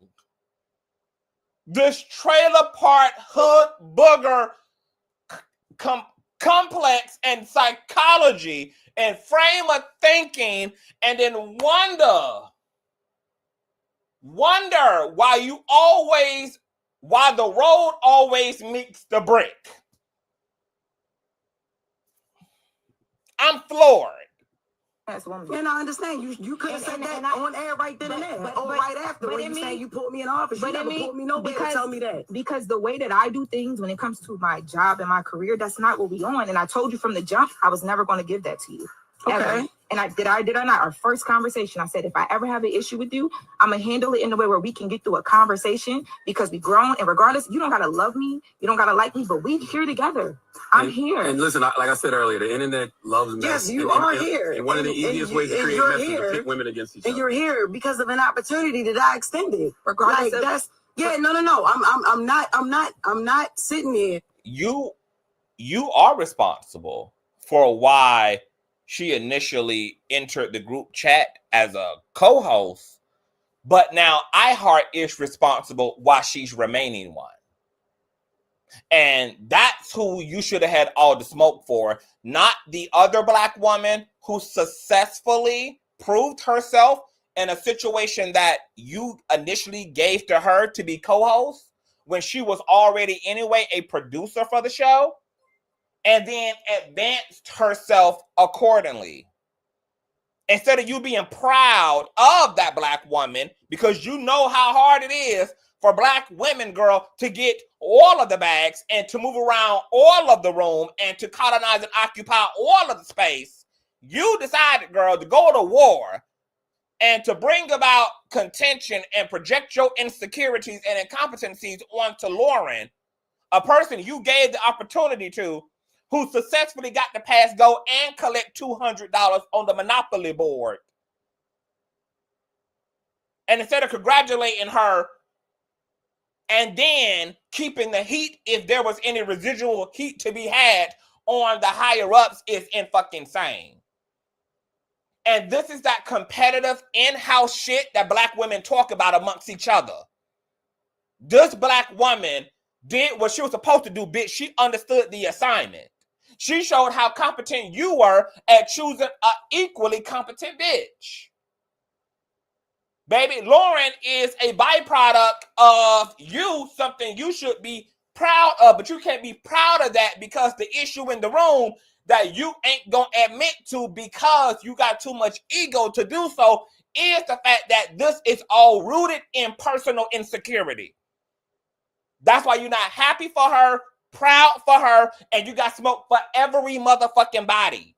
This trailer park hood booger complex and psychology and frame of thinking, and then wonder why the road always meets the brick. I'm floored. That's one. And I understand you could have said that on air right then and there, or right after. But you saying you put me in office, you never put me nowhere to tell me that. Because the way that I do things when it comes to my job and my career, that's not what we on. And I told you from the jump, I was never going to give that to you. Ever. Okay. And I did or not, our first conversation, I said, if I ever have an issue with you, I'm going to handle it in a way where we can get through a conversation because we grown. And regardless, you don't got to love me. You don't got to like me, but we here together. I'm here. And listen, like I said earlier, the internet loves mess. Yes, you are here. And one of the easiest ways to create mess is to pit women against each other. And you're here because of an opportunity that I extended. Regardless like of, no. I'm not sitting here. You are responsible for why she initially entered the group chat as a co-host, but now iHeart is responsible why she's remaining one. And that's who you should have had all the smoke for, not the other Black woman who successfully proved herself in a situation that you initially gave to her to be co-host when she was already anyway a producer for the show, and then advanced herself accordingly. Instead of you being proud of that Black woman, because you know how hard it is for Black women, girl, to get all of the bags and to move around all of the room and to colonize and occupy all of the space, you decided, girl, to go to war and to bring about contention and project your insecurities and incompetencies onto Lauren, a person you gave the opportunity to, who successfully got the pass go and collect $200 on the Monopoly board. And instead of congratulating her and then keeping the heat, if there was any residual heat to be had on the higher ups, is insane. And this is that competitive in-house shit that Black women talk about amongst each other. This Black woman did what she was supposed to do, bitch. She understood the assignment. She showed how competent you were at choosing an equally competent bitch. Baby, Lauren is a byproduct of you, something you should be proud of, but you can't be proud of that because the issue in the room that you ain't gonna admit to because you got too much ego to do so is the fact that this is all rooted in personal insecurity. That's why you're not happy for her, proud for her, and you got smoke for every motherfucking body.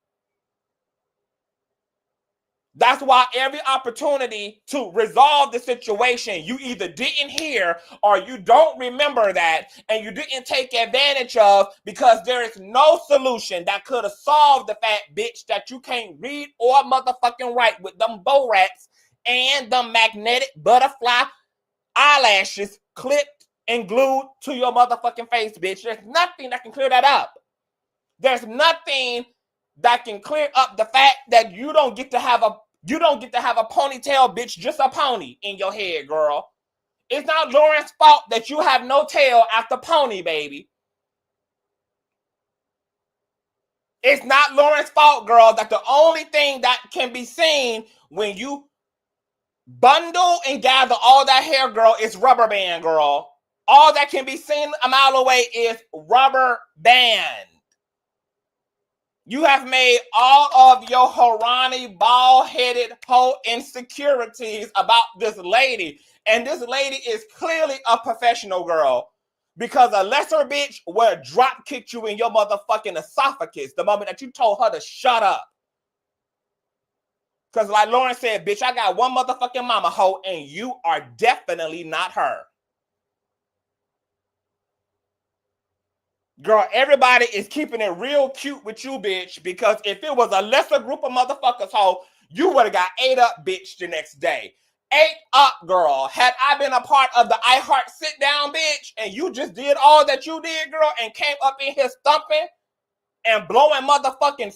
That's why every opportunity to resolve the situation, you either didn't hear or you don't remember that and you didn't take advantage of because there is no solution that could have solved the fact, bitch, that you can't read or motherfucking write with them bow rats and them magnetic butterfly eyelashes clipped and glued to your motherfucking face, bitch. There's nothing that can clear that up. There's nothing that can clear up the fact that you don't get to have a ponytail, bitch, just a pony in your head, girl. It's not Lauren's fault that you have no tail after pony, baby. It's not Lauren's fault, girl, that the only thing that can be seen when you bundle and gather all that hair, girl, is rubber band, girl. All that can be seen a mile away is rubber band. You have made all of your Harani bald-headed whole insecurities about this lady. And this lady is clearly a professional, girl. Because a lesser bitch would have drop kicked you in your motherfucking esophagus the moment that you told her to shut up. Because like Lauren said, bitch, I got one motherfucking mama hoe and you are definitely not her. Girl, everybody is keeping it real cute with you, bitch, because if it was a lesser group of motherfuckers, hoe, you would have got ate up, bitch, the next day. Ate up, girl. Had I been a part of the iHeart sit down, bitch, and you just did all that you did, girl, and came up in here stumping and blowing motherfucking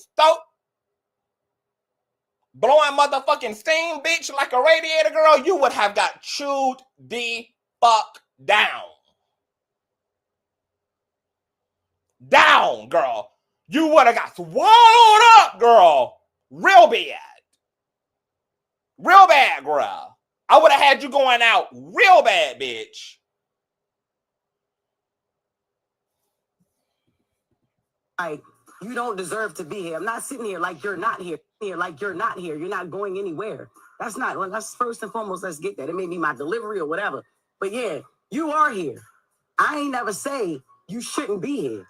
steam, bitch, like a radiator, girl, you would have got chewed the fuck down. Down, girl. You would have got swallowed up, girl. Real bad. Real bad, girl. I would have had you going out real bad, bitch. Like, You don't deserve to be here. I'm not sitting here like you're not here. You're not here. You're not going anywhere. That's not, well, that's first and foremost, let's get that. It may be my delivery or whatever. But yeah, you are here. I ain't never say you shouldn't be here.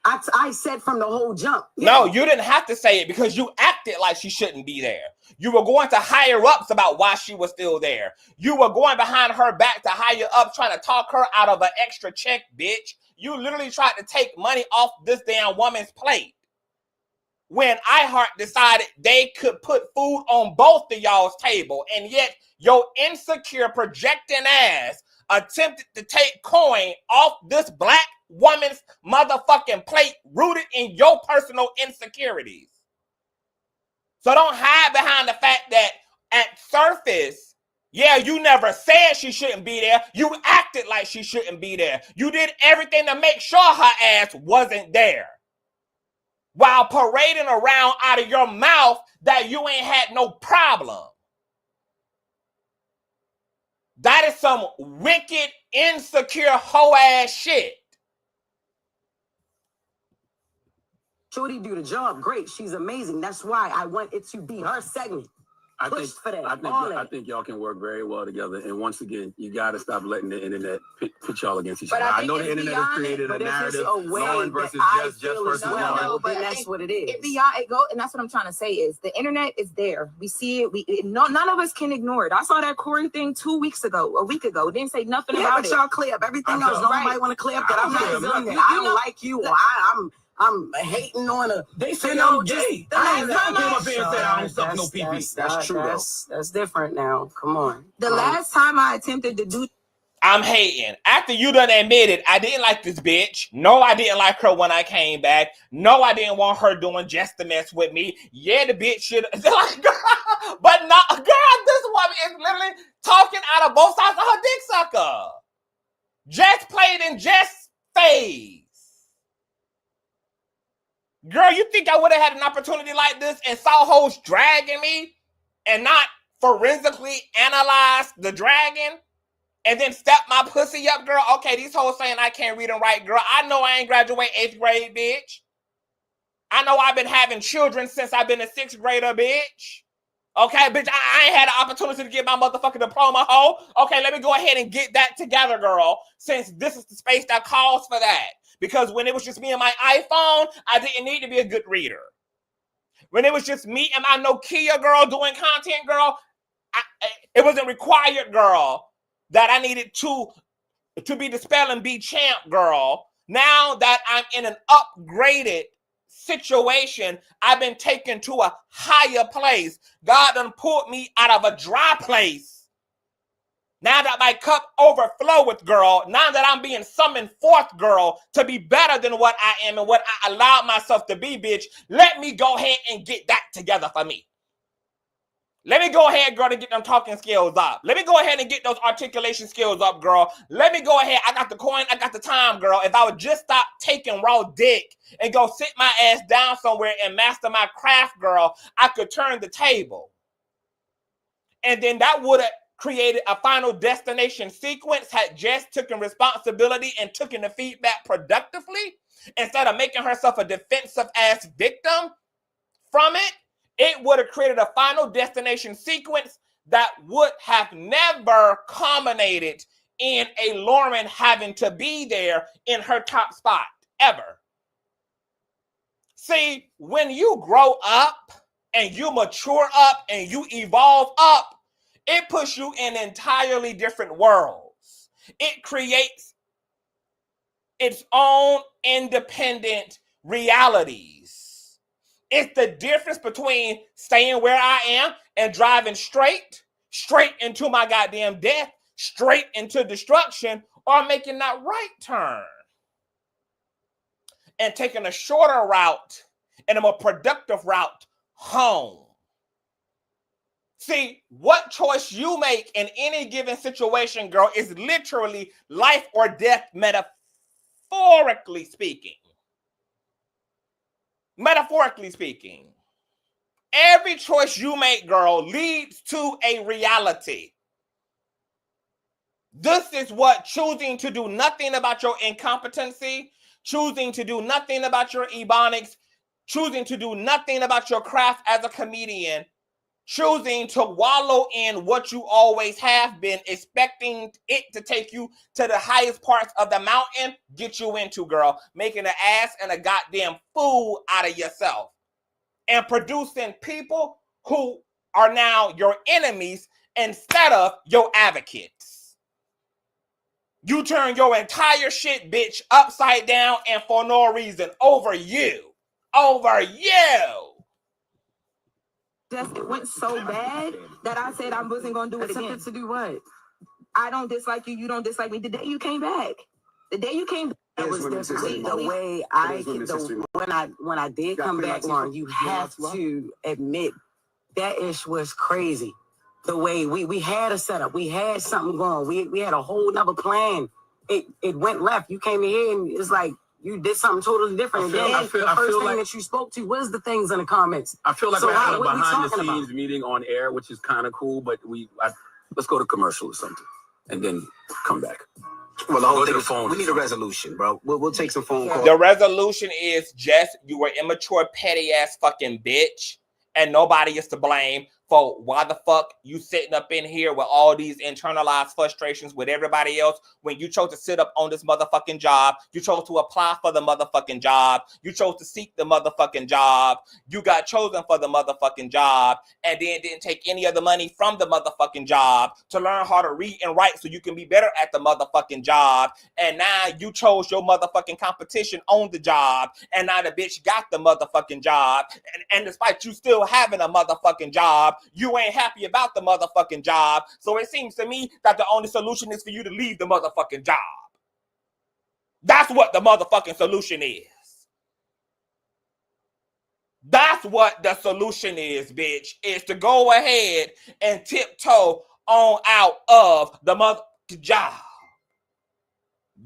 I said from the whole jump. No, you didn't have to say it because you acted like she shouldn't be there. You were going to higher ups about why she was still there. You were going behind her back to higher ups trying to talk her out of an extra check, bitch. You literally tried to take money off this damn woman's plate. When iHeart decided they could put food on both of y'all's table, and yet your insecure projecting ass attempted to take coin off this black woman's motherfucking plate rooted in your personal insecurities. So don't hide behind the fact that at surface, yeah, you never said she shouldn't be there. You acted like she shouldn't be there. You did everything to make sure her ass wasn't there, while parading around out of your mouth that you ain't had no problem. That is some wicked, insecure, hoe-ass shit. Shorty do the job great. She's amazing. That's why I want it to be her segment. I think y'all can work very well together. And once again, you got to stop letting the internet pit y'all against each other. I know the internet has created a narrative, Lauren versus Jess versus Lauren. But that's what it is. And that's what I'm trying to say is the internet is there. We see it. None of us can ignore it. I saw that Corey thing a week ago. Didn't say nothing about it. But y'all clear up everything else. Nobody want to clear up that I'm not feeling that. I don't like you. Or I'm hating on a. They say I'm gay. I ain't never came up here and said I don't suck no PP. That's true though. That's different now. Come on. The last time I attempted to do. I'm hating. After you done admitted, I didn't like this bitch. No, I didn't like her when I came back. No, I didn't want her doing just to mess with me. Yeah, the bitch should. But not, girl, this woman is literally talking out of both sides of her dick sucker. Jess played in Jess' phase. Girl, you think I would have had an opportunity like this and saw hoes dragging me and not forensically analyze the dragging and then step my pussy up, girl? Okay, these hoes saying I can't read and write, girl. I know I ain't graduate 8th grade, bitch. I know I've been having children since I've been a 6th grader, bitch. Okay, bitch, I ain't had an opportunity to get my motherfucking diploma, hoe. Okay, let me go ahead and get that together, girl, since this is the space that calls for that. Because when it was just me and my iPhone, I didn't need to be a good reader. When it was just me and my Nokia, girl, doing content, girl, it wasn't required, girl, that I needed to be the spelling bee champ, girl. Now that I'm in an upgraded situation, I've been taken to a higher place. God done pulled me out of a dry place. Now that my cup overfloweth, girl, now that I'm being summoned forth, girl, to be better than what I am and what I allowed myself to be, bitch, let me go ahead and get that together for me. Let me go ahead, girl, and get them talking skills up. Let me go ahead and get those articulation skills up, girl. Let me go ahead. I got the coin. I got the time, girl. If I would just stop taking raw dick and go sit my ass down somewhere and master my craft, girl, I could turn the table. And then that would have created a final destination sequence had Jess taken responsibility and taken the feedback productively instead of making herself a defensive ass victim from it. It would have created a final destination sequence that would have never culminated in a Lauren having to be there in her top spot ever. See, when you grow up and you mature up and you evolve up, it puts you in entirely different worlds. It creates its own independent realities. It's the difference between staying where I am and driving straight into my goddamn death, straight into destruction, or making that right turn and taking a shorter route and a more productive route home. See, what choice you make in any given situation, girl, is literally life or death, metaphorically speaking. Metaphorically speaking. Every choice you make, girl, leads to a reality. This is what choosing to do nothing about your incompetency, choosing to do nothing about your ebonics, choosing to do nothing about your craft as a comedian, choosing to wallow in what you always have been, expecting it to take you to the highest parts of the mountain, get you into, girl, making an ass and a goddamn fool out of yourself and producing people who are now your enemies instead of your advocates. You turn your entire shit, bitch, upside down and for no reason over you. Over you. It went so bad that I said I wasn't going to do it again. To do what? I don't dislike you. You don't dislike me. The day you came back. The day you came back. That was the way when I did come back, Lauren, you have to admit that ish was crazy. The way we had a setup, we had something going, we had a whole nother plan. It went left. You came in here and it's like you did something totally different. The first thing that you spoke to was the things in the comments. I feel like we're having a behind the scenes meeting on air, which is kind of cool, but let's go to commercial or something and then come back. Well, the whole thing is, we need a resolution, bro. We'll take some phone calls. The resolution is, Jess, you were immature, petty ass fucking bitch, and nobody is to blame for why the fuck you sitting up in here with all these internalized frustrations with everybody else when you chose to sit up on this motherfucking job. You chose to apply for the motherfucking job. You chose to seek the motherfucking job. You got chosen for the motherfucking job and then didn't take any of the money from the motherfucking job to learn how to read and write so you can be better at the motherfucking job. And now you chose your motherfucking competition on the job and now the bitch got the motherfucking job. And despite you still having a motherfucking job, you ain't happy about the motherfucking job. So it seems to me that the only solution is for you to leave the motherfucking job. That's what the motherfucking solution is. That's what the solution is, bitch. Is to go ahead and tiptoe on out of the motherfucking job.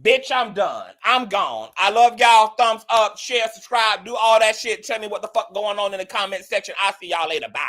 Bitch, I'm done. I'm gone. I love y'all. Thumbs up, share, subscribe, do all that shit. Tell me what the fuck going on in the comment section. I'll see y'all later. Bye.